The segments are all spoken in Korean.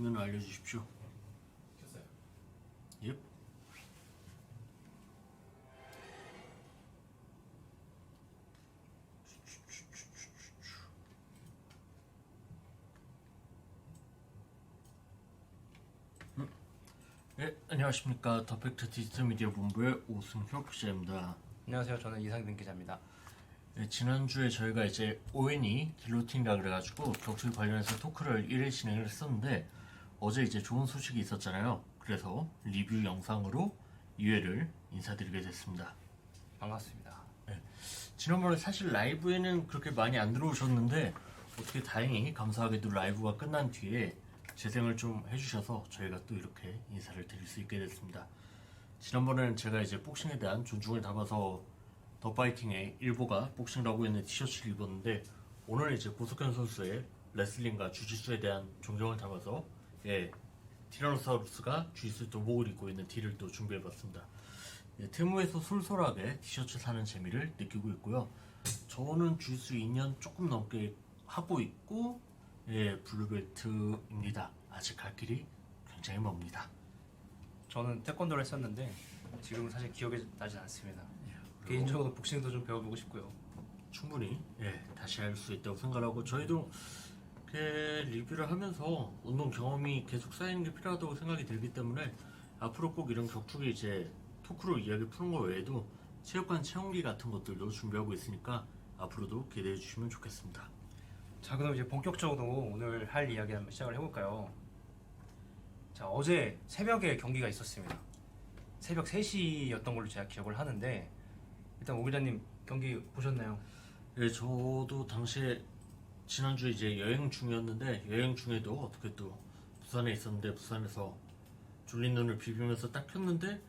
되면 알려주십시오. 켰어요. 예. 네, 안녕하십니까. 더팩트 디지털 미디어 본부의 오승혁 기자입니다. 안녕하세요. 저는 이상빈 기자입니다. 네, 지난주에 저희가 이제 ON이 길로틴이라 그래가지고 격투기 관련해서 토크를 1회 진행을 했었는데 어제 이제 좋은 소식이 있었잖아요. 그래서 리뷰 영상으로 2회를 인사드리게 됐습니다. 반갑습니다. 네, 지난번에 사실 라이브에는 그렇게 많이 안 들어오셨는데 어떻게 다행히 감사하게도 라이브가 끝난 뒤에 재생을 좀 해주셔서 저희가 또 이렇게 인사를 드릴 수 있게 됐습니다. 지난번에는 제가 이제 복싱에 대한 존중을 담아서 더 파이팅의 일보가 복싱을 하고 있는 티셔츠를 입었는데 오늘 이제 고석현 선수의 레슬링과 주짓수에 대한 존경을 담아서 티라노사우루스가 주짓수 도복을 입고 있는 티를 또 준비해봤습니다. 테무에서 솔솔하게 티셔츠 사는 재미를 느끼고 있고요. 저는 주짓수 2년 조금 넘게 하고 있고 블루벨트입니다. 아직 갈 길이 굉장히 멉니다. 저는 태권도를 했었는데 지금은 사실 기억이 나진 않습니다. 개인적으로 복싱도 좀 배워보고 싶고요. 충분히 다시 할 수 있다고 생각하고 저희도 이렇게 리뷰를 하면서 운동 경험이 계속 쌓이는 게 필요하다고 생각이 들기 때문에 앞으로 꼭 이런 격투기 이제 토크로 이야기 푸는 거 외에도 체육관 체험기 같은 것들도 준비하고 있으니까 앞으로도 기대해 주시면 좋겠습니다. 자, 그럼 이제 본격적으로 오늘 할 이야기 한번 시작을 해볼까요? 자, 어제 새벽에 경기가 있었습니다. 새벽 3시였던 걸로 제가 기억을 하는데 일단 오 기자님 경기 보셨나요? 예, 저도 당시에 지난주에 이제 여행 중이었는데 여행 중에도 어떻게 또 부산에 있었는데 부산에서 졸린 눈을 비비면서 딱 켰는데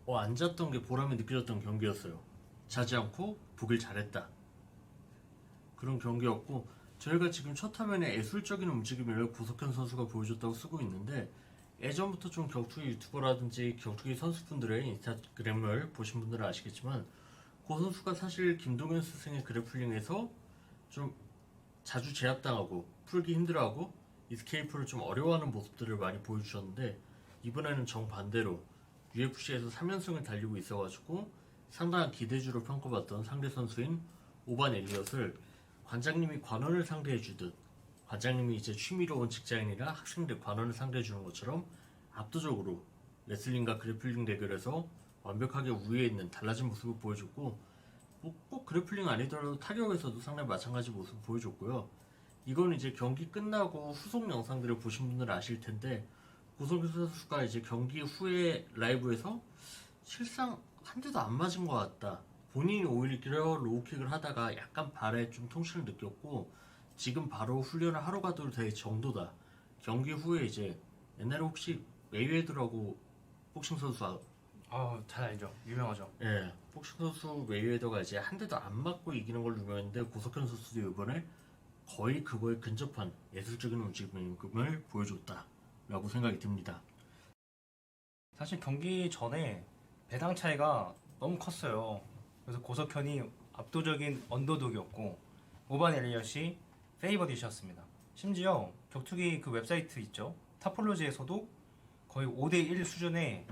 앉았던 게 보람이 느껴졌던 경기였어요. 자지 않고 보길 잘했다. 그런 경기였고 저희가 지금 첫 화면에 예술적인 움직임을 고석현 선수가 보여줬다고 쓰고 있는데 예전부터 좀 격투기 유튜버라든지 격투기 선수분들의 인스타그램을 보신 분들은 아시겠지만 고 선수가 사실 김동현 스승의 그래플링에서 좀 자주 제압당하고 풀기 힘들어하고 이스케이프를 좀 어려워하는 모습들을 많이 보여주셨는데 이번에는 정반대로 UFC에서 3연승을 달리고 있어가지고 상당한 기대주로 평가받던 상대 선수인 오반 엘리엇을 관장님이 관원을 상대해주듯 관장님이 이제 취미로 온 직장인이나 학생들 관원을 상대해주는 것처럼 압도적으로 레슬링과 그래플링 대결에서 완벽하게 우위에 있는 달라진 모습을 보여줬고 꼭 그래플링 아니더라도 타격에서도 상당히 마찬가지 모습을 보여줬고요. 이건 이제 경기 끝나고 후속 영상들을 보신 분들은 아실 텐데 고석현 선수가 이제 경기 후에 라이브에서 실상 한 대도 안 맞은 것 같다. 본인이 오히려 로우킥을 하다가 약간 발에 좀 통증을 느꼈고 지금 바로 훈련을 하러 가도 될 정도다. 경기 후에 이제 옛날에 혹시 메이웨더라고 복싱 선수 잘 알죠. 유명하죠. 예, 복싱 선수 메이웨더가 이제 한 대도 안 맞고 이기는 걸로 유명했는데 고석현 선수도 이번에 거의 그거에 근접한 예술적인 움직임을 보여줬다라고 생각이 듭니다. 사실 경기 전에 배당 차이가 너무 컸어요. 그래서 고석현이 압도적인 언더독이었고 오반 엘리엇이 페이버릿이었습니다. 심지어 격투기 그 웹사이트 있죠. 타폴로지에서도 거의 5대1 수준의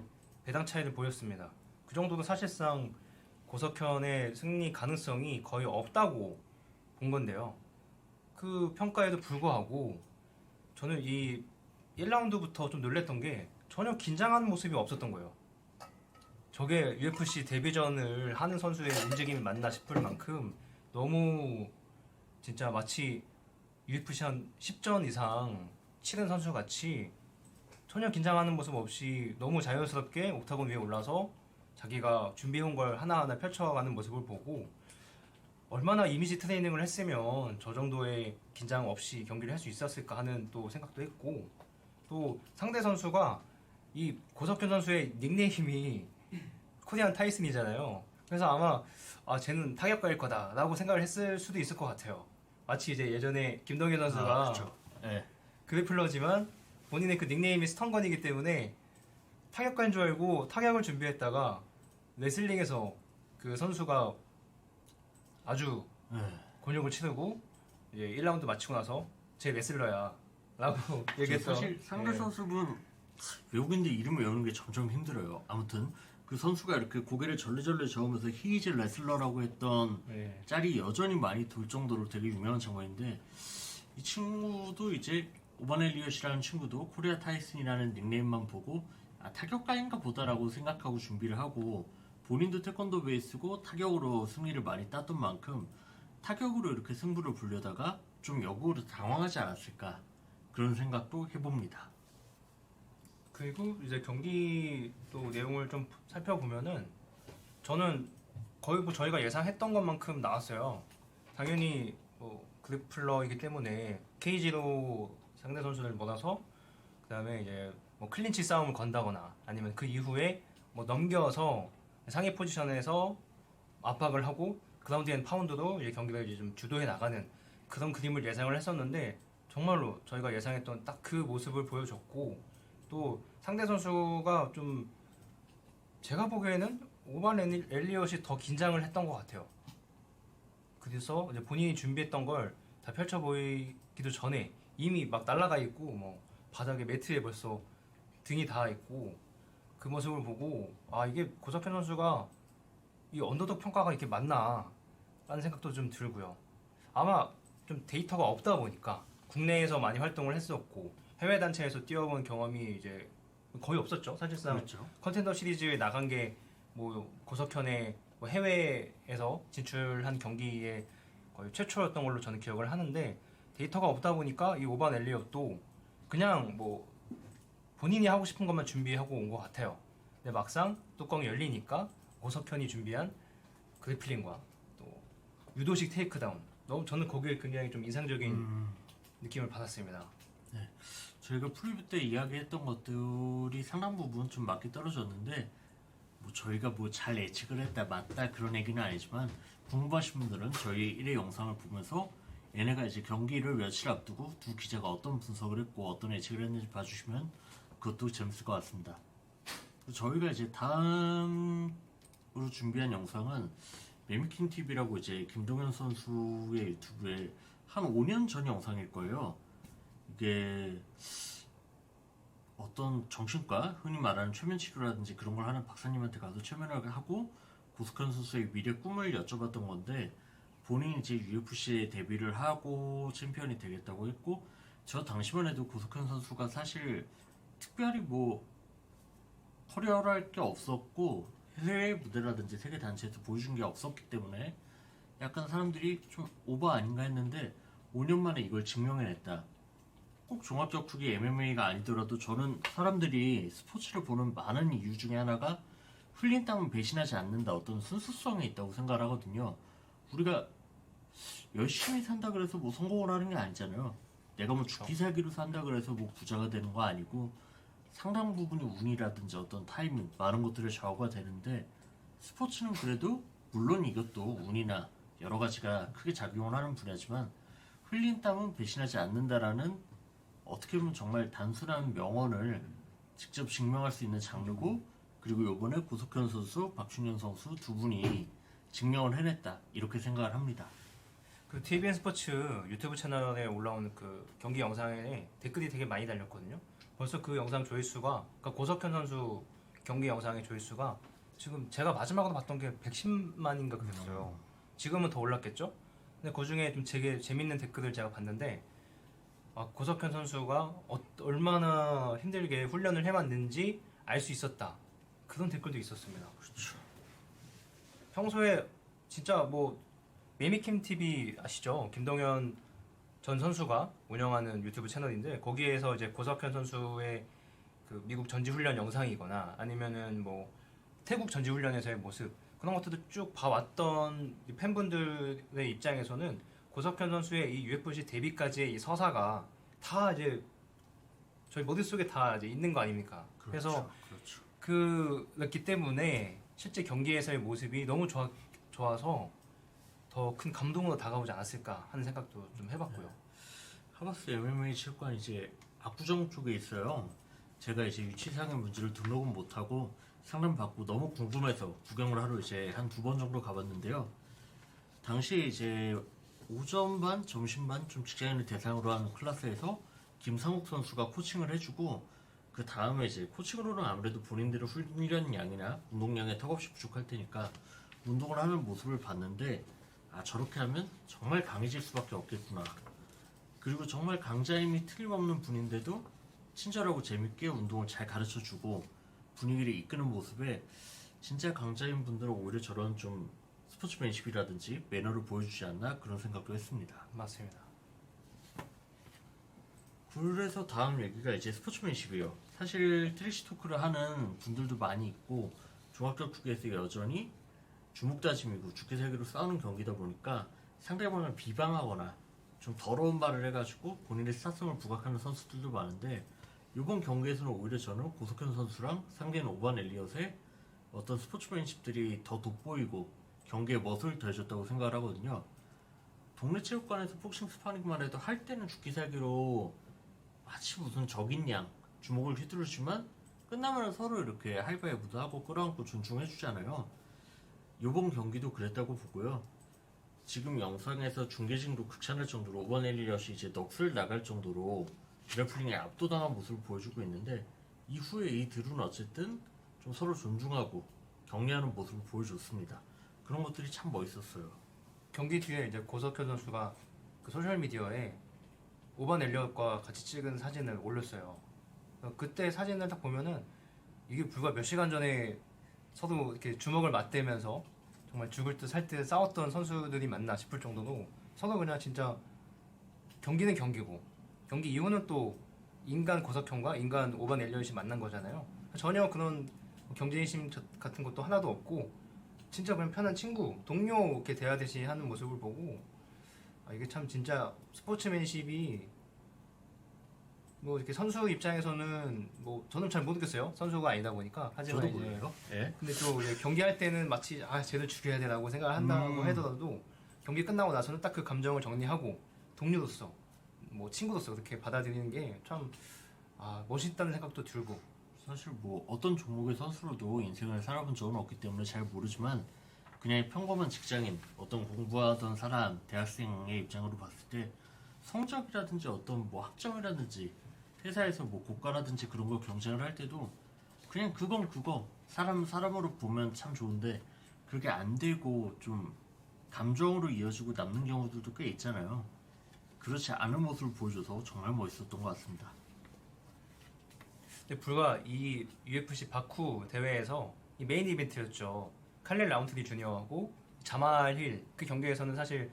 배당 차이를 보였습니다. 그 정도는 사실상 고석현의 승리 가능성이 거의 없다고 본 건데요. 그 평가에도 불구하고 저는 이 1라운드부터 좀 놀랬던 게 전혀 긴장하는 모습이 없었던 거예요. 저게 UFC 데뷔전을 하는 선수의 움직임이 맞나 싶을 만큼 너무 진짜 마치 UFC 한 10전 이상 치른 선수 같이 전혀 긴장하는 모습 없이 너무 자연스럽게 옥타곤 위에 올라서 자기가 준비해온 걸 하나하나 펼쳐가는 모습을 보고 얼마나 이미지 트레이닝을 했으면 저 정도의 긴장 없이 경기를 할 수 있었을까 하는 또 생각도 했고 또 상대 선수가 이 고석현 선수의 닉네임이 코리안 타이슨이잖아요. 그래서 아마 쟤는 타격가일 거다 라고 생각을 했을 수도 있을 것 같아요. 마치 이제 예전에 김동현 선수가 그래플러지만 본인의 그 닉네임이 스턴건이기 때문에 타격가인 줄 알고 타격을 준비했다가 레슬링에서 그 선수가 아주 곤욕을 치르고 1라운드 마치고 나서 제 레슬러야 라고 얘기했어. 사실 상대 예. 선수분 외국인들 이름을 외우는 게 점점 힘들어요. 아무튼 그 선수가 이렇게 고개를 절레절레 저으면서 히이즈 레슬러라고 했던 예. 짤이 여전히 많이 돌 정도로 되게 유명한 장면인데 이 친구도 이제 오반 엘리엇이라는 친구도 코리아 타이슨이라는 닉네임만 보고 타격가인가 보다라고 생각하고 준비를 하고 본인도 태권도 베이스고 타격으로 승리를 많이 땄던 만큼 타격으로 이렇게 승부를 보려다가 좀 역으로 당황하지 않았을까 그런 생각도 해봅니다. 그리고 이제 경기 또 내용을 좀 살펴보면은 저는 거의 뭐 저희가 예상했던 것만큼 나왔어요. 당연히 뭐 그래플러이기 때문에 케이지로 상대 선수를 몰아서 그다음에 이제 뭐 클린치 싸움을 건다거나 아니면 그 이후에 뭐 넘겨서 상위 포지션에서 압박을 하고 그 다음 뒤엔 파운드로 이제 경기를 이제 좀 주도해 나가는 그런 그림을 예상을 했었는데 정말로 저희가 예상했던 딱 그 모습을 보여줬고 또 상대 선수가 좀 제가 보기에는 오반 엘리엇이 더 긴장을 했던 것 같아요. 그래서 이제 본인이 준비했던 걸 다 펼쳐 보이기도 전에 이미 막 날아가 있고 뭐 바닥에 매트에 벌써 등이 닿아 있고 그 모습을 보고 아 이게 고석현 선수가 이 언더독 평가가 이렇게 맞나 라는 생각도 좀 들고요. 아마 좀 데이터가 없다 보니까 국내에서 많이 활동을 했었고 해외 단체에서 뛰어본 경험이 이제 거의 없었죠. 사실상 그렇죠. 컨텐더 시리즈에 나간 게 뭐 고석현의 뭐 해외에서 진출한 경기에 거의 최초였던 걸로 저는 기억을 하는데 데이터가 없다 보니까 이 오반 엘리엇도 그냥 뭐 본인이 하고 싶은 것만 준비하고 온 것 같아요. 근데 막상 뚜껑이 열리니까 고석현이 준비한 그래플링과 또 유도식 테이크다운 너무 저는 거기에 굉장히 좀 인상적인 느낌을 받았습니다. 저희가 프리뷰 때 이야기했던 것들이 상당 부분 좀 맞게 떨어졌는데 뭐 저희가 뭐 잘 예측을 했다 맞다 그런 얘기는 아니지만 궁금하신 분들은 저희 1회 영상을 보면서 얘네가 이제 경기를 며칠 앞두고 두 기자가 어떤 분석을 했고 어떤 예측을 했는지 봐주시면 그것도 재밌을 것 같습니다. 저희가 이제 다음으로 준비한 영상은 매미킹 TV라고 이제 김동현 선수의 유튜브에 한 5년 전 영상일 거예요. 이게 어떤 정신과 흔히 말하는 최면 치료라든지 그런 걸 하는 박사님한테 가서 최면을 하고 고석현 선수의 미래 꿈을 여쭤봤던 건데 본인이 이제 UFC에 데뷔를 하고 챔피언이 되겠다고 했고 저 당시만 해도 고석현 선수가 사실 특별히 뭐 커리어랄 게 없었고 해외 무대라든지 세계 단체에서 보여준 게 없었기 때문에 약간 사람들이 좀 오버 아닌가 했는데 5년 만에 이걸 증명해냈다. 꼭 종합격투기 MMA가 아니더라도 저는 사람들이 스포츠를 보는 많은 이유 중에 하나가 흘린 땀은 배신하지 않는다 어떤 순수성이 있다고 생각을 하거든요. 우리가 열심히 산다 그래서 뭐 성공을 하는 게 아니잖아요. 내가 뭐 죽기 살기로 산다 그래서 뭐 부자가 되는 거 아니고 상당 부분이 운이라든지 어떤 타이밍 많은 것들의 좌우가 되는데 스포츠는 그래도 물론 이것도 운이나 여러 가지가 크게 작용을 하는 분야지만 흘린 땀은 배신하지 않는다라는 어떻게 보면 정말 단순한 명언을 직접 증명할 수 있는 장르고 그리고 이번에 고석현 선수, 박준현 선수 두 분이 증명을 해냈다 이렇게 생각을 합니다. 그 TVN 스포츠 유튜브 채널에 올라오는 그 경기 영상에 댓글이 되게 많이 달렸거든요. 벌써 그 영상 조회수가 그러니까 고석현 선수 경기 영상의 조회수가 지금 제가 마지막으로 봤던 게 110만인가 그랬어요. 지금은 더 올랐겠죠? 근데 그 중에 좀 되게 재밌는 댓글을 제가 봤는데 고석현 선수가 얼마나 힘들게 훈련을 해왔는지 알 수 있었다. 그런 댓글도 있었습니다. 그렇죠. 평소에 진짜 뭐 매미킴 TV 아시죠? 김동현 전 선수가 운영하는 유튜브 채널인데 거기에서 이제 고석현 선수의 그 미국 전지훈련 영상이거나 아니면은 뭐 태국 전지훈련에서의 모습 그런 것들도 쭉 봐왔던 팬분들의 입장에서는 고석현 선수의 이 UFC 데뷔까지의 이 서사가 다 이제 저희 머릿속에 다 이제 있는 거 아닙니까? 그래서 그렇죠. 그렇기 때문에 실제 경기에서의 모습이 너무 좋아서 더 큰 감동으로 다가오지 않았을까 하는 생각도 좀 해봤고요. 하바스 MMA 체육관 이제 압구정 쪽에 있어요. 제가 이제 유치상의 문제를 등록은 못하고 상담 받고 너무 궁금해서 구경을 하러 이제 한 2번 정도 가봤는데요. 당시에 이제 오전 반, 점심 반 좀 직장인을 대상으로 하는 클래스에서 김상욱 선수가 코칭을 해주고 그 다음에 이제 코칭으로는 아무래도 본인들의 훈련 양이나 운동량이 턱없이 부족할 테니까 운동을 하는 모습을 봤는데 아 저렇게 하면 정말 강해질 수밖에 없겠구나. 그리고 정말 강자임이 틀림없는 분인데도 친절하고 재밌게 운동을 잘 가르쳐주고 분위기를 이끄는 모습에 진짜 강자인 분들은 오히려 저런 좀 스포츠맨십이라든지 매너를 보여주지 않나 그런 생각도 했습니다. 맞습니다. 그래서 다음 얘기가 이제 스포츠맨십이에요. 사실 트래시 토크를 하는 분들도 많이 있고 종합격투기에서 여전히 주먹다짐이고 죽기살기로 싸우는 경기다 보니까 상대방을 비방하거나 좀 더러운 말을 해가지고 본인의 스타성을 부각하는 선수들도 많은데 이번 경기에서는 오히려 저는 고석현 선수랑 상대인 오반 엘리엇의 어떤 스포츠맨십들이 더 돋보이고 경기에 멋을 더해줬다고 생각을 하거든요. 동네 체육관에서 복싱 스파링만 해도 할 때는 죽기살기로 마치 무슨 적인 양 주먹을 휘두르지만 끝나면 서로 이렇게 하이파이브도 하고 끌어안고 존중해주잖아요. 이번 경기도 그랬다고 보고요. 지금 영상에서 중계진도 극찬할 정도로 오반 엘리엇이 이제 넋을 나갈 정도로 그래플링에 압도당한 모습을 보여주고 있는데 이후에 이 둘은 어쨌든 좀 서로 존중하고 격려하는 모습을 보여줬습니다. 그런 것들이 참 멋있었어요. 경기 뒤에 이제 고석현 선수가 그 소셜 미디어에 오반 엘리엇과 같이 찍은 사진을 올렸어요. 그때 사진을 딱 보면은 이게 불과 몇 시간 전에 서로 이렇게 주먹을 맞대면서 정말 죽을 듯 살 듯 싸웠던 선수들이 맞나 싶을 정도로 서로 그냥 진짜 경기는 경기고 경기 이후는 또 인간 고석현과 인간 오반 엘리엇이 만난 거잖아요. 전혀 그런 경쟁심 같은 것도 하나도 없고 진짜 그냥 편한 친구, 동료 이렇게 대하듯이 하는 모습을 보고 아, 이게 참 진짜 스포츠맨십이 뭐 이렇게 선수 입장에서는 뭐 저는 잘 모르겠어요. 선수가 아니다 보니까 하지만 저도 이제 몰라요. 예. 근데 또 이제 경기할 때는 마치 아 쟤를 죽여야 되라고 생각을 한다고 하더라도 경기 끝나고 나서는 딱 그 감정을 정리하고 동료로서 뭐 친구로서 그렇게 받아들이는 게 참 아, 멋있다는 생각도 들고 사실 뭐 어떤 종목의 선수로도 인생을 살아본 적은 없기 때문에 잘 모르지만 그냥 평범한 직장인, 어떤 공부하던 사람, 대학생의 입장으로 봤을 때 성적이라든지 어떤 뭐 학점이라든지 회사에서 뭐 고가라든지 그런 거 경쟁을 할 때도 그냥 그건 그거 사람으로 보면 참 좋은데 그게 안 되고 좀 감정으로 이어지고 남는 경우들도 꽤 있잖아요. 그렇지 않은 모습을 보여줘서 정말 멋있었던 것 같습니다. 근데 불과 이 UFC 바쿠 대회에서 이 메인 이벤트였죠. 칼릴 라운트리 주니어하고 자말 힐 그 경기에서는 사실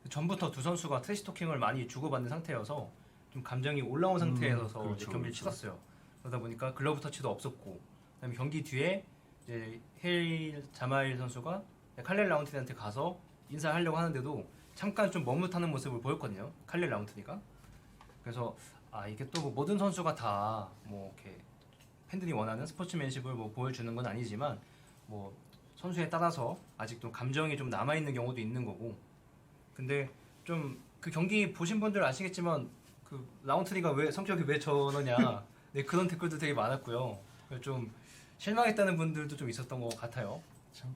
전부터 두 선수가 트래시 토킹을 많이 주고받는 상태여서 좀 감정이 올라온 상태에서 그렇죠, 이제 경기를 그렇죠. 치렀어요. 그러다 보니까 글러브 터치도 없었고 그다음에 경기 뒤에 이제 힐 자말 선수가 칼릴 라운트리한테 가서 인사하려고 하는데도 잠깐 좀 머뭇하는 모습을 보였거든요. 칼릴 라운트리가. 그래서 아 이게 또뭐 모든 선수가 다 뭐 이렇게 팬들이 원하는 스포츠맨십을 뭐 보여주는 건 아니지만 뭐 선수에 따라서 아직도 감정이 좀 남아 있는 경우도 있는 거고. 근데 좀 그 경기 보신 분들 아시겠지만 그 라운트리가 왜 성격이 왜 저러냐 네, 그런 댓글도 되게 많았고요. 좀 실망했다는 분들도 좀 있었던 것 같아요. 참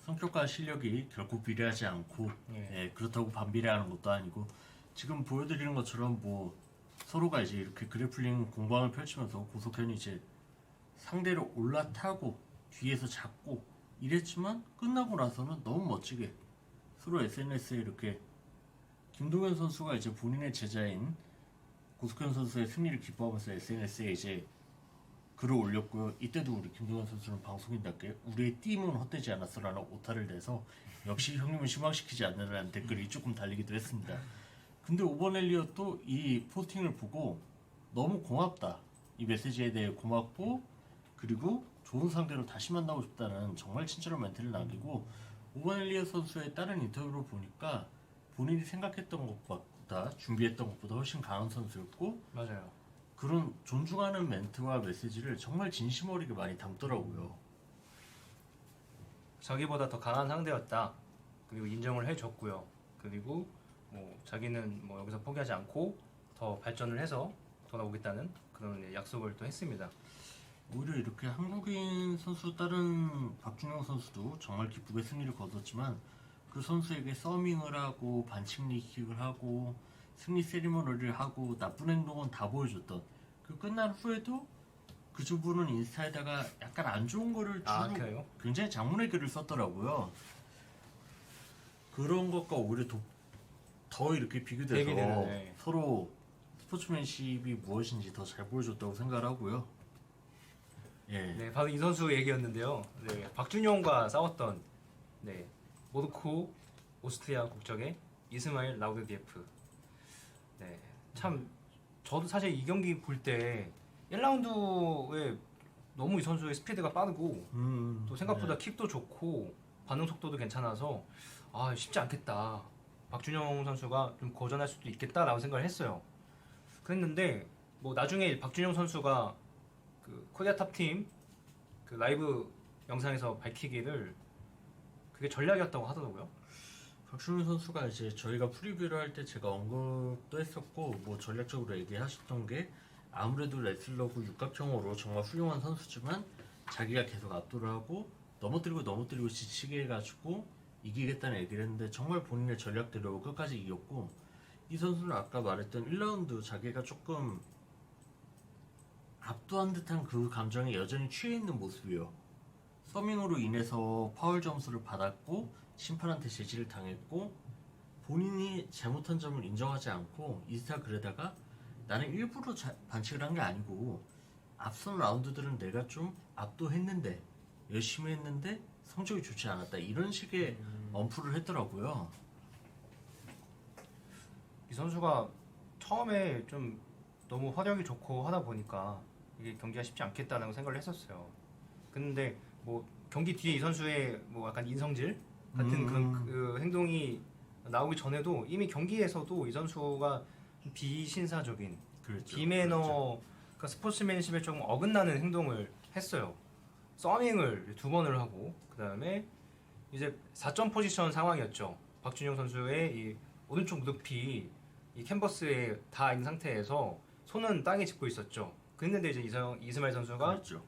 성격과 실력이 결코 비례하지 않고 예. 예, 그렇다고 반비례하는 것도 아니고 지금 보여드리는 것처럼 뭐 서로가 이제 이렇게 그래플링 공방을 펼치면서 고석현이 이제 상대를 올라타고 뒤에서 잡고 이랬지만 끝나고 나서는 너무 멋지게 서로 SNS에 이렇게 김동현 선수가 이제 본인의 제자인 고석현 선수의 승리를 기뻐하면서 SNS에 이제 글을 올렸고요. 이때도 우리 김동현 선수는 방송인답게 우리의 띠임은 헛되지 않았어라는 오타를 내서 역시 형님은 실망시키지 않는다는 댓글이 조금 달리기도 했습니다. 근데 오번 엘리엇도 이 포스팅을 보고 너무 고맙다. 이 메시지에 대해 고맙고 그리고 좋은 상대로 다시 만나고 싶다는 정말 친절한 멘트를 남기고 오번 엘리엇 선수의 다른 인터뷰를 보니까 본인이 생각했던 것보다 준비했던 것보다 훨씬 강한 선수였고 맞아요. 그런 존중하는 멘트와 메시지를 정말 진심 어리게 많이 담더라고요. 자기보다 더 강한 상대였다. 그리고 인정을 해줬고요. 그리고 뭐 자기는 뭐 여기서 포기하지 않고 더 발전을 해서 돌아오겠다는 그런 약속을 또 했습니다. 오히려 이렇게 한국인 선수 다른 박준영 선수도 정말 기쁘게 승리를 거뒀지만 그 선수에게 서밍을 하고 반칙 리킥을 하고 승리 세리머니를 하고 나쁜 행동은 다 보여줬던 그 끝난 후에도 그 주부는 인스타에다가 약간 안 좋은 거를 주로 그래요? 굉장히 장문의 글을 썼더라고요. 그런 것과 오히려 더 이렇게 비교돼서 대비되는, 네. 서로 스포츠맨십이 무엇인지 더 잘 보여줬다고 생각을 하고요. 예. 네, 바로 이 선수 얘기였는데요. 네, 박준용과 싸웠던 네, 모로코 오스트리아 국적의 이스마일 라우드디에프. 네, 참 저도 사실 이 경기 볼 때 1라운드에 너무 이 선수의 스피드가 빠르고 또 생각보다 네. 킥도 좋고 반응 속도도 괜찮아서 쉽지 않겠다. 박준영 선수가 좀 고전할 수도 있겠다라고 생각을 했어요. 그랬는데 뭐 나중에 박준영 선수가 그 코리아 탑팀 그 라이브 영상에서 밝히기를 그게 전략이었다고 하더라고요. 박준호 선수가 이제 저희가 프리뷰를 할 때 제가 언급도 했었고 뭐 전략적으로 얘기하셨던 게 아무래도 레슬러고 육각형으로 정말 훌륭한 선수지만 자기가 계속 압도를 하고 넘어뜨리고 지치게 해가지고 이기겠다는 얘기를 했는데 정말 본인의 전략대로 끝까지 이겼고 이 선수는 아까 말했던 1라운드 자기가 조금 압도한 듯한 그 감정에 여전히 취해 있는 모습이요. 서밍으로 인해서 파울 점수를 받았고 심판한테 제지를 당했고 본인이 잘못한 점을 인정하지 않고 인스타글에다가 나는 일부러 반칙을 한 게 아니고 앞선 라운드들은 내가 좀 압도했는데 열심히 했는데 성적이 좋지 않았다 이런 식의 언프를 했더라고요. 이 선수가 처음에 좀 너무 화력이 좋고 하다 보니까 이게 경기가 쉽지 않겠다는 생각을 했었어요. 근데 뭐 경기 뒤에 이 선수의 뭐 약간 인성질 같은 그런 그 행동이 나오기 전에도 이미 경기에서도 이 선수가 좀 비신사적인 그렇죠. 비매너 그러니까 스포츠맨십에 조금 어긋나는 행동을 했어요. 서밍을 2번을 하고 그 다음에 이제 4점 포지션 상황이었죠. 박준영 선수의 이 오른쪽 무릎이 이 캔버스에 닿아 있는 상태에서 손은 땅에 짚고 있었죠. 그랬는데 이제 이스마일 선수가 그렇죠.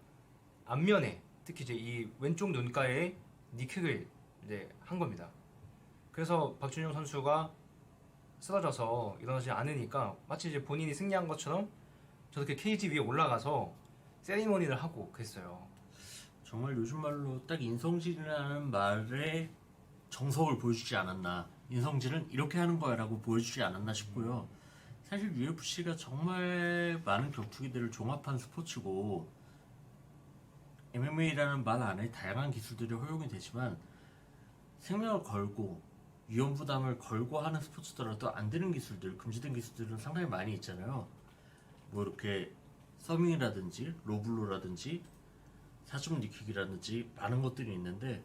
앞면에 특히 이제 이 왼쪽 눈가에 니킥을 이제 한 겁니다. 그래서 박준영 선수가 쓰러져서 일어나지 않으니까 마치 이제 본인이 승리한 것처럼 저렇게 케이지 위에 올라가서 세리머니를 하고 그랬어요. 정말 요즘 말로 딱 인성질이라는 말에 정석을 보여주지 않았나. 인성질은 이렇게 하는 거야 라고 보여주지 않았나 싶고요. 사실 UFC가 정말 많은 격투기들을 종합한 스포츠고 MMA라는 말 안에 다양한 기술들이 허용이 되지만 생명을 걸고 위험 부담을 걸고 하는 스포츠더라도 안 되는 기술들, 금지된 기술들은 상당히 많이 있잖아요. 뭐 이렇게 서밍이라든지 로블로라든지 4점 니킥이라든지 많은 것들이 있는데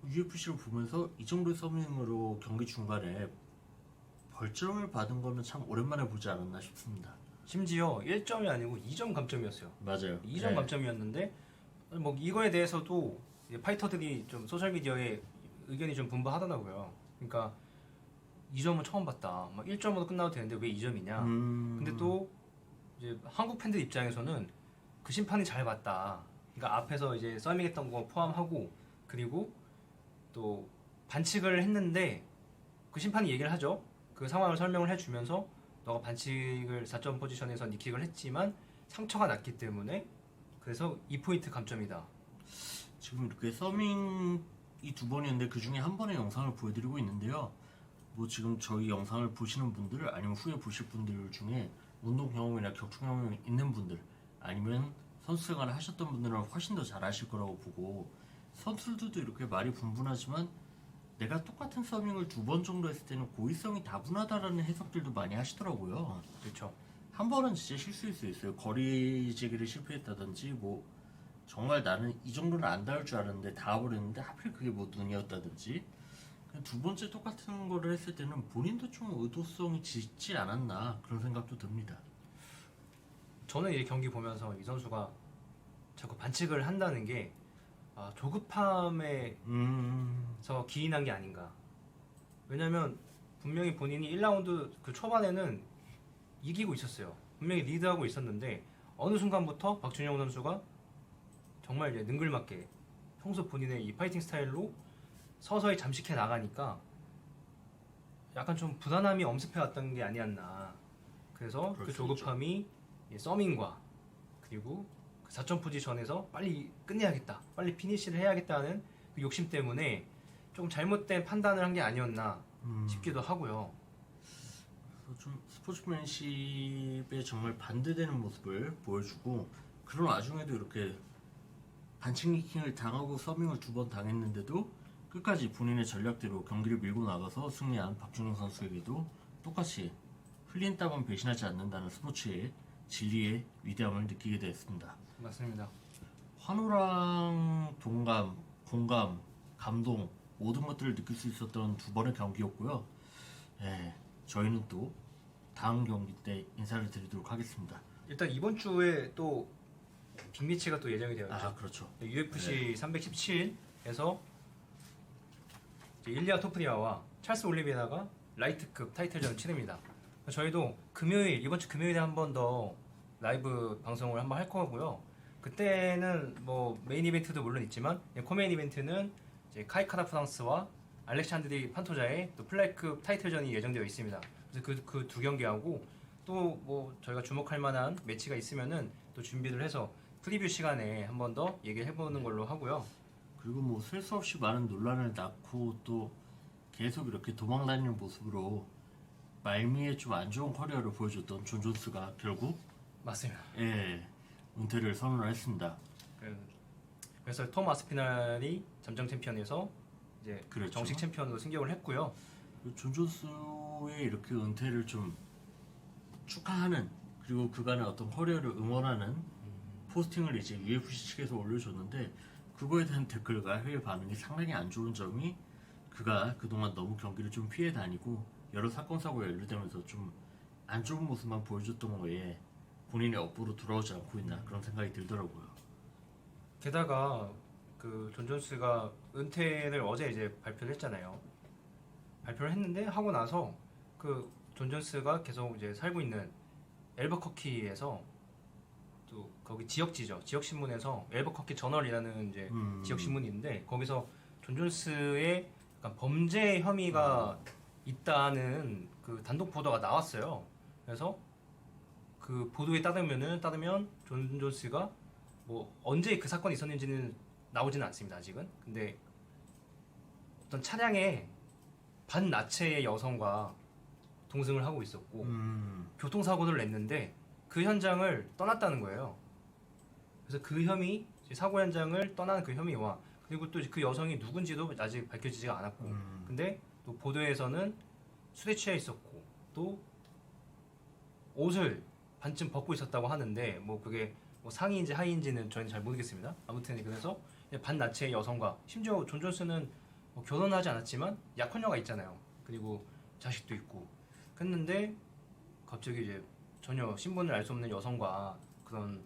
UFC를 보면서 이 정도의 서밍으로 경기 중간에 벌점을 받은 거는 참 오랜만에 보지 않았나 싶습니다. 심지어 1점이 아니고 2점 감점이었어요. 맞아요. 2점 감점이었는데 뭐 이거에 대해서도 이제 파이터들이 좀 소셜 미디어에 의견이 좀 분분하더라고요. 그러니까 2점은 처음 봤다. 막 1점으로 끝나도 되는데 왜 2점이냐. 근데 또 이제 한국 팬들 입장에서는 그 심판이 잘 봤다. 그러니까 앞에서 이제 서밍했던 거 포함하고 그리고 또 반칙을 했는데 그 심판이 얘기를 하죠. 그 상황을 설명을 해주면서 너가 반칙을 4점 포지션에서 니킥을 했지만 상처가 났기 때문에 그래서 2포인트 감점이다. 지금 이렇게 서밍이 2번이었는데 그 중에 한 번의 영상을 보여드리고 있는데요. 뭐 지금 저희 영상을 보시는 분들 아니면 후에 보실 분들 중에 운동 경험이나 격투 경험이 있는 분들 아니면 선수 생활을 하셨던 분들은 훨씬 더 잘 아실 거라고 보고 선수들도 이렇게 말이 분분하지만 내가 똑같은 서밍을 2번 정도 했을 때는 고의성이 다분하다라는 해석들도 많이 하시더라고요. 그렇죠. 한 번은 진짜 실수일 수 있어요. 거리제기를 실패했다든지 뭐 정말 나는 이 정도는 안 닿을 줄 알았는데 닿아버렸는데 하필 그게 뭐 눈이었다든지 두 번째 똑같은 거를 했을 때는 본인도 좀 의도성이 짙지 않았나 그런 생각도 듭니다. 저는 이 경기 보면서 이 선수가 자꾸 반칙을 한다는 게 조급함에서 기인한 게 아닌가. 왜냐면 분명히 본인이 1라운드 그 초반에는 이기고 있었어요. 분명히 리드하고 있었는데 어느 순간부터 박준영 선수가 정말 이제 능글맞게 평소 본인의 이 파이팅 스타일로 서서히 잠식해 나가니까 약간 좀 부단함이 엄습해 왔던 게 아니었나. 그래서 그럴 그 수 조급함이 이 서밍과 그리고 그 4점 포지션에서 빨리 끝내야겠다, 빨리 피니시를 해야겠다는 그 욕심 때문에 조금 잘못된 판단을 한 게 아니었나 싶기도 하고요. 그래서 좀 스포츠맨십에 정말 반대되는 모습을 보여주고 그런 와중에도 이렇게 반칙 니킹을 당하고 서밍을 2번 당했는데도 끝까지 본인의 전략대로 경기를 밀고 나가서 승리한 박준영 선수에게도 똑같이 흘린 땀은 배신하지 않는다는 스포츠의 진리의 위대함을 느끼게 되었습니다. 맞습니다. 환호랑 동감, 공감, 감동 모든 것들을 느낄 수 있었던 2번의 경기였고요. 예, 저희는 또 다음 경기 때 인사를 드리도록 하겠습니다. 일단 이번 주에 또 빅매치가 또 예정이 되어 있죠. 아, 그렇죠. UFC 317에서 일리아 토프리아와 찰스 올리베라가 라이트급 타이틀전을 치릅니다. 저희도 이번 주 금요일에 한 번 더 라이브 방송을 한번 할 거고요. 그때는 뭐 메인 이벤트도 물론 있지만 코메인 이벤트는 이제 카이 카라 프랑스와 알렉산드리 판토자의 또 플라이급 타이틀전이 예정되어 있습니다. 그래서 그 두 경기하고 또 뭐 저희가 주목할 만한 매치가 있으면은 또 준비를 해서 프리뷰 시간에 한 번 더 얘기를 해보는 걸로 하고요. 그리고 뭐 셀 수 없이 많은 논란을 낳고 또 계속 이렇게 도망다니는 모습으로 말미에 좀 안 좋은 커리어를 보여줬던 존 존스가 결국 맞습니다. 은퇴를 선언을 했습니다. 그래서 톰 아스피날이 잠정 챔피언에서 이제 그렇죠. 정식 챔피언으로 승격을 했고요. 존 존스의 이렇게 은퇴를 좀 축하하는 그리고 그간의 어떤 커리어를 응원하는 포스팅을 이제 UFC 측에서 올려줬는데 그거에 대한 댓글과 해외 반응이 상당히 안 좋은 점이 그가 그동안 너무 경기를 좀 피해 다니고 여러 사건 사고에 연루되면서 좀 안 좋은 모습만 보여줬던 거에 본인의 업보로 돌아오지 않고 있나 그런 생각이 들더라고요. 게다가 그 존 존스가 은퇴를 어제 이제 발표를 했잖아요. 발표를 했는데 하고 나서 그 존 존스가 계속 이제 살고 있는 엘버커키에서 또 거기 지역지죠. 지역 신문에서 엘버커키 저널이라는 이제 지역 신문이 있는데 거기서 존 존스의 약간 범죄 혐의가 있다는 그 단독 보도가 나왔어요. 그래서 그 보도에 따르면 존 존스가 뭐 언제 그 사건이 있었는지는 나오지는 않습니다. 아직은. 근데 어떤 차량에 반나체의 여성과 동승을 하고 있었고 교통사고를 냈는데 그 현장을 떠났다는 거예요. 그래서 그 혐의, 사고 현장을 떠난 그 혐의와 그리고 또 그 여성이 누군지도 아직 밝혀지지가 않았고 근데 또 보도에서는 술에 취해 있었고 또 옷을 반쯤 벗고 있었다고 하는데 뭐 그게 뭐 상의인지 하의인지는 저희는 잘 모르겠습니다. 아무튼 그래서 반나체의 여성과 심지어 존 존스는 뭐 결혼하지 않았지만 약혼녀가 있잖아요. 그리고 자식도 있고 했는데 갑자기 이제 전혀 신분을 알 수 없는 여성과 그런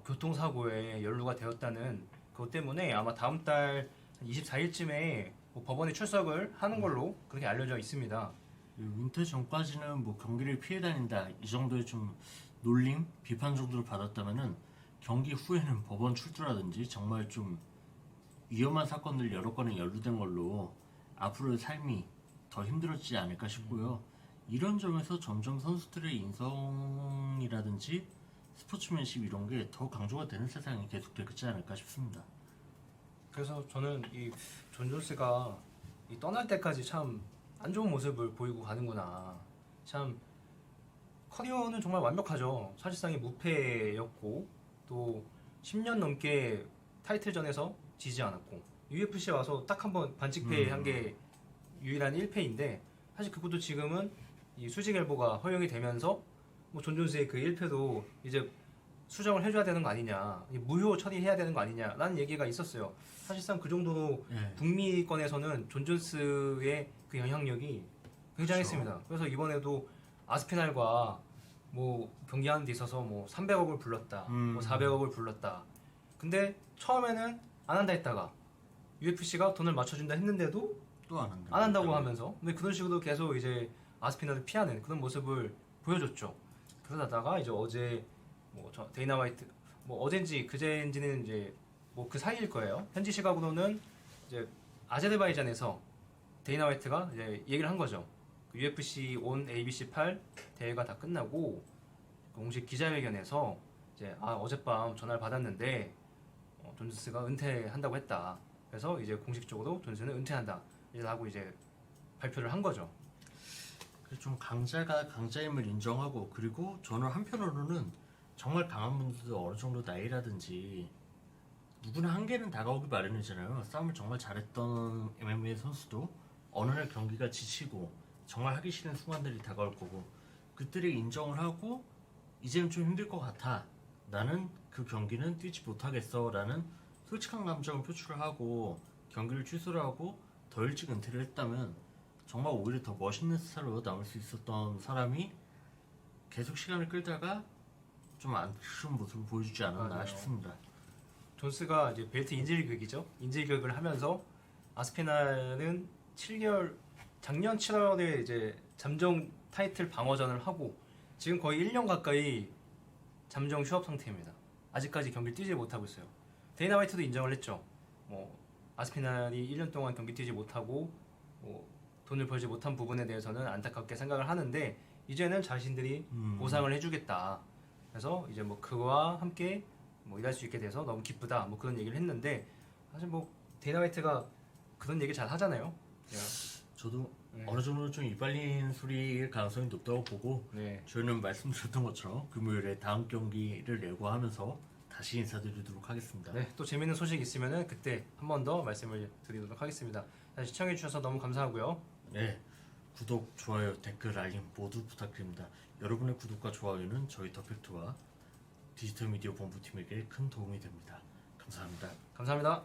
교통사고에 연루가 되었다는 그것 때문에 아마 다음 달 24일쯤에 뭐 법원에 출석을 하는 걸로 그렇게 알려져 있습니다. 은퇴 전까지는 뭐 경기를 피해 다닌다 이 정도의 좀 놀림, 비판 정도를 받았다면은 경기 후에는 법원 출두라든지 정말 좀 위험한 사건들 여러 건에 연루된 걸로 앞으로의 삶이 더 힘들어지지 않을까 싶고요. 이런 점에서 점점 선수들의 인성이라든지 스포츠맨십 이런 게 더 강조가 되는 세상이 계속되지 않을까 싶습니다. 그래서 저는 이 존 존스가 이 떠날 때까지 참 안 좋은 모습을 보이고 가는구나. 참 커리어는 정말 완벽하죠. 사실상의 무패였고 또 10년 넘게 타이틀전에서 지지 않았고 UFC에 와서 딱 한 번 반칙패 한 게 유일한 1패인데 사실 그것도 지금은 이 수직 엘보가 허용이 되면서 뭐 존 존스의 그 1패도 이제 수정을 해줘야 되는 거 아니냐, 무효 처리해야 되는 거 아니냐라는 얘기가 있었어요. 사실상 그 정도로 북미권에서는 존 존스의 그 영향력이 굉장했습니다. 그렇죠. 그래서 이번에도 아스피날과 뭐 경기하는 데 있어서 뭐 300억을 불렀다, 뭐 400억을 불렀다. 근데 처음에는 안 한다 했다가 UFC가 돈을 맞춰준다 했는데도 또 안 한다고 하면서 근데 그런 식으로 계속 이제 아스피날을 피하는 그런 모습을 보여줬죠. 그러다가 이제 어제 뭐 데이나 화이트 뭐 어젠지 그제인지는 이제 뭐 그 사이일 거예요. 현지 시각으로는 이제 아제르바이잔에서 데이나 화이트가 이제 얘기를 한 거죠. UFC 온 ABC 8 대회가 다 끝나고 공식 기자회견에서 이제 어젯밤 전화를 받았는데 존스가 은퇴한다고 했다. 그래서 이제 공식적으로 존스는 은퇴한다. 이제 하고 이제 발표를 한 거죠. 그래서 좀 강자가 강자임을 인정하고, 그리고 저는 한편으로는 정말 강한 분들도 어느 정도 나이라든지 누구나 한계는 다가오기 마련이잖아요. 싸움을 정말 잘했던 MMA 선수도 어느 날 경기가 지치고 정말 하기 싫은 순간들이 다가올 거고, 그들을 인정을 하고 이제는 좀 힘들 것 같아, 나는 그 경기는 뛰지 못하겠어 라는 솔직한 감정을 표출을 하고 경기를 취소를 하고 더 일찍 은퇴를 했다면 정말 오히려 더 멋있는 스타로 남을 수 있었던 사람이 계속 시간을 끌다가 좀 아쉬운 모습을 보여주지 않았나 맞아요. 싶습니다. 존스가 이제 벨트 인질극이죠. 인질극을 하면서 아스피날은 7개월 작년 7월에 이제 잠정 타이틀 방어전을 하고 지금 거의 1년 가까이 잠정 휴업 상태입니다. 아직까지 경기를 뛰지 못하고 있어요. 데이나 화이트도 인정을 했죠. 뭐 아스피날이 1년 동안 경기 뛰지 못하고 뭐 돈을 벌지 못한 부분에 대해서는 안타깝게 생각을 하는데 이제는 자신들이 보상을 해주겠다. 그래서 이제 뭐 그와 함께 뭐 일할 수 있게 돼서 너무 기쁘다. 뭐 그런 얘기를 했는데 사실 뭐 데이나 화이트가 그런 얘기 잘 하잖아요. 저도 어느 정도 좀 이빨린 소리일 가능성이 높다고 보고, 네. 저희는 말씀드렸던 것처럼 금요일에 다음 경기를 예고하면서 다시 인사드리도록 하겠습니다. 네, 또 재밌는 소식 있으면은 그때 한 번 더 말씀을 드리도록 하겠습니다. 시청해 주셔서 너무 감사하고요. 네, 구독, 좋아요, 댓글, 알림 모두 부탁드립니다. 여러분의 구독과 좋아요는 저희 더팩트와 디지털 미디어 본부팀에게 큰 도움이 됩니다. 감사합니다. 감사합니다.